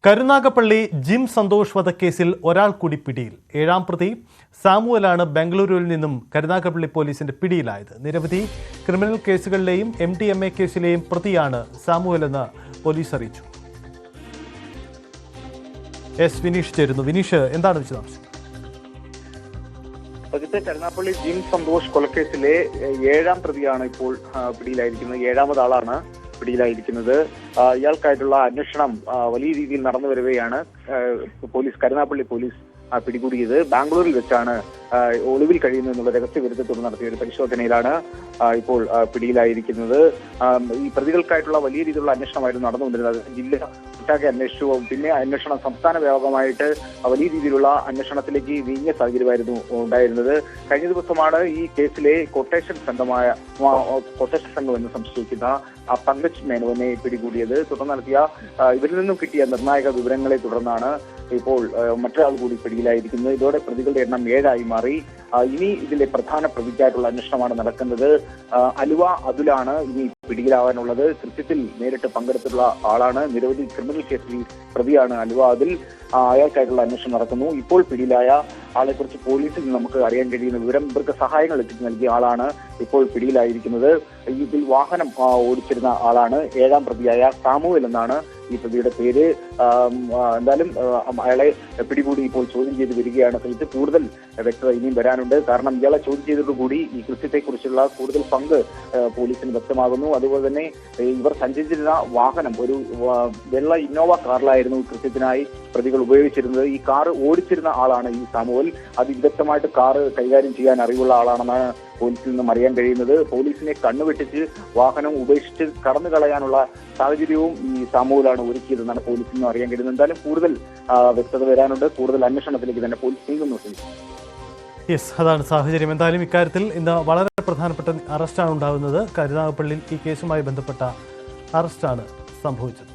Karunagappally gym Santhosh വധക്കേസിൽ ഒരാൾ കൂടി പിടിയിൽ. 7ാം പ്രതി സാമുവലാണ് ബംഗളൂരുവിൽ നിന്നും കരുനാഗപ്പള്ളി പോലീസിന്റെ പിടിയിലായത്. നിരവധി ക്രിമിനൽ കേസുകളിലെയും MDMA കേസിലെയും പ്രതിയാണ് സാമുവലെന്ന് പോലീസ് അറിയിച്ചു. വിനീഷ് ചേരുന്നു. വിനീഷ്, എന്താണ് വിശദാംശം? കരുനാഗപ്പള്ളി ജിം സന്തോഷ് കൊലക്കേസിലെ 7ാം പ്രതിയാണ് ഇപ്പോൾ പിടിയിലായിരിക്കുന്നത്. 7ാമത് ആളാണ് പിടിയിലായിരിക്കുന്നത്. ഇയാൾക്കായിട്ടുള്ള അന്വേഷണം വലിയ രീതിയിൽ നടന്നു വരവെയാണ് കരുനാഗപ്പള്ളി പോലീസ് പിടികൂടിയത്. ബാംഗ്ലൂരിൽ വെച്ചാണ് ഒളിവിൽ കഴിയുന്നു എന്നുള്ള രഹസ്യവിരുദ്ധത്തെ തുടർന്ന് നടത്തിയ ഒരു പരിശോധനയിലാണ് ഇപ്പോൾ പിടിയിലായിരിക്കുന്നത്. ഈ പ്രതികൾക്കായിട്ടുള്ള വലിയ രീതിയിലുള്ള അന്വേഷണമായിരുന്നു നടന്നുകൊണ്ടിരുന്നത്. ജില്ല ഒട്ടാകെ അന്വേഷിച്ചു. പിന്നെ അന്വേഷണം സംസ്ഥാന വ്യാപകമായിട്ട് വലിയ രീതിയിലുള്ള അന്വേഷണത്തിലേക്ക് നീങ്ങിയ സാഹചര്യമായിരുന്നു ഉണ്ടായിരുന്നത്. കഴിഞ്ഞ ദിവസമാണ് ഈ കേസിലെ കൊട്ടേഷൻ സംഘം എന്ന് സംശയിക്കുന്ന പങ്കജ് മേനോനെ പിടികൂടിയത്. തുടർന്ന് നടത്തിയ ഇവരിൽ നിന്നും കിട്ടിയ നിർണായക വിവരങ്ങളെ തുടർന്നാണ് ഇപ്പോൾ മറ്റൊരാൾ കൂടി പിടിയിലായിരിക്കുന്നത്. ഇതോടെ പ്രതികളുടെ എണ്ണം 7ആയി മാറി. ഇനി ഇതിലെ പ്രധാന പ്രതിക്കായിട്ടുള്ള അന്വേഷണമാണ് നടക്കുന്നത്. അലുവ അതുലാണ് ഇനി പിടിയിലാവാനുള്ളത്. കൃത്യത്തിൽ നേരിട്ട് പങ്കെടുത്തിട്ടുള്ള ആളാണ്. നിരവധി ക്രിമിനൽ കേസിൽ പ്രതിയാണ് അലുവ അതിൽ. അയാൾക്കായിട്ടുള്ള അന്വേഷണം നടക്കുന്നു. ഇപ്പോൾ പിടിയിലായ ആളെക്കുറിച്ച് പോലീസിൽ നിന്ന് നമുക്ക് അറിയാൻ കഴിയുന്ന വിവരം, ഇവർക്ക് സഹായങ്ങൾ എത്തിച്ചു നൽകിയ ആളാണ് ഇപ്പോൾ പിടിയിലായിരിക്കുന്നത്. ഇതിൽ വാഹനം ഓടിച്ചിരുന്ന ആളാണ് 7ാം പ്രതിയായ സാമുവൽ എന്നാണ് ഈ പ്രതിയുടെ പേര്. എന്തായാലും അയാളെ പിടികൂടി ഇപ്പോൾ ചോദ്യം ചെയ്ത് വരികയാണ്. ഇത് കൂടുതൽ വ്യക്തത ഇനിയും വരാനുണ്ട്. കാരണം ഇയാളെ ചോദ്യം ചെയ്തതോടുകൂടി ഈ കൃത്യത്തെക്കുറിച്ചുള്ള കൂടുതൽ പങ്ക് പോലീസിന് വ്യക്തമാകുന്നു. അതുപോലെ തന്നെ ഇവർ സഞ്ചരിച്ചിരുന്ന വാഹനം ഒരു വെള്ള ഇന്നോവ കാറിലായിരുന്നു കൃത്യത്തിനായി പ്രതികൾ ഉപയോഗിച്ചിരുന്നത്. ഈ കാർ ഓടിച്ചിരുന്ന ആളാണ് ഈ സാമുവൽ. അതിവിദഗ്ധമായിട്ട് കാറ് കൈകാര്യം ചെയ്യാൻ അറിവുള്ള ആളാണെന്നാണ് പോലീസിൽ നിന്നും അറിയാൻ കഴിയുന്നത്. പോലീസിനെ കണ്ണുവെട്ടിച്ച് വാഹനം ഉപേക്ഷിച്ച് കടന്നു കളയാനുള്ള സാഹചര്യവും ഈ സാമുവലാണ് ഒരുക്കിയതെന്നാണ് പോലീസിൽ നിന്നും അറിയാൻ കഴിയുന്നത്. എന്തായാലും കൂടുതൽ വ്യക്തത വരാനുണ്ട്. കൂടുതൽ അന്വേഷണത്തിലേക്ക് തന്നെ പോലീസ് നീങ്ങുന്നു. അതാണ് സാഹചര്യം. എന്തായാലും ഇക്കാര്യത്തിൽ ഇന്ന് വളരെ പ്രധാനപ്പെട്ട അറസ്റ്റാണ് ഉണ്ടാകുന്നത്. കരുനാഗപ്പള്ളിയിൽ ഈ കേസുമായി ബന്ധപ്പെട്ട അറസ്റ്റാണ് സംഭവിച്ചത്.